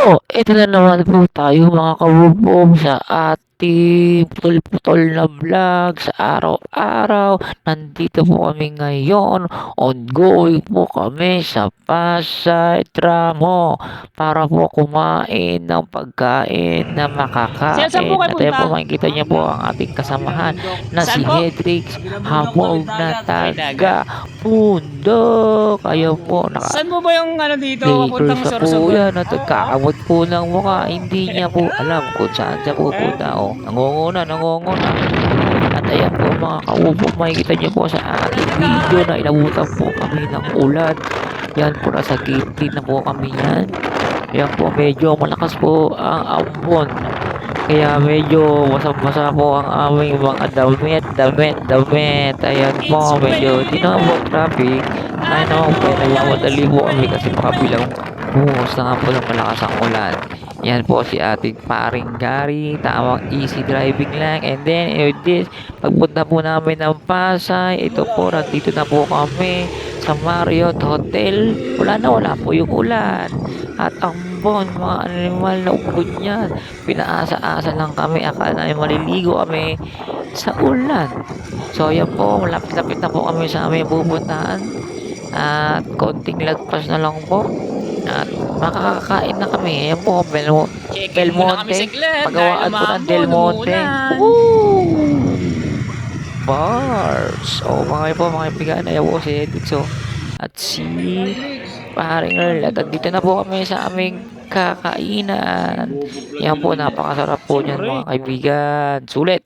Ito na naman po tayo mga kabubong sa ating putol-putol na vlog sa araw-araw. Nandito po kami ngayon. Ongoing po kami sa Pasay Tramo para po kumain ng pagkain na Saan po makakain. kayo At ayan punta? po makikita niyo po ang ating kasamahan na si Saan po? Hedrix Hamog na taga Bundok. Ayun po, Saan po ba yung dito, Lakers papuntang na po Sorsogon? yan at nagkakamot po ng mukha. Hindi niya po alam kung saan siya pupunta. O, nangunguna. At ayan po mga kaupo, makikita niyo po sa ating video na inabutan po kami ng ulan. Yan po, nasa gate na po kami yan. Yan po, medyo malakas po ang ambon. Kaya medyo basang-basa po ang aming mga damit. Ayan po, medyo di naman po traffic. Ay naman po, nagmamadali po kami kasi makabilang buhos na nga po ng malakas ang ulan. Yan po si ating paring Gary, tamang easy driving lang. And then, with this, pagpunta po namin ng Pasay, ito po, nandito na po kami sa Marriott Hotel. Wala po yung ulan. At ang mga animal na ugod niyan. Pinaasa-asa lang kami, akala namin maliligo kami sa ulan. So, yan po, malapit-lapit na po kami sa aming pupuntahan. At konting lagpas na lang po. At makakakain na kami. Ayan po, Check-in muna kami Belmonte. saglit Pagawaan dahil po ng umambon, Del Monte. umuulan. Woo! Bars. O, mga po, mga kaibigan. Ayan po si Edixo. At si paring Earl. At dito na po kami sa aming kakainan. Yan po, napakasarap po niyan mga kaibigan. Sulit!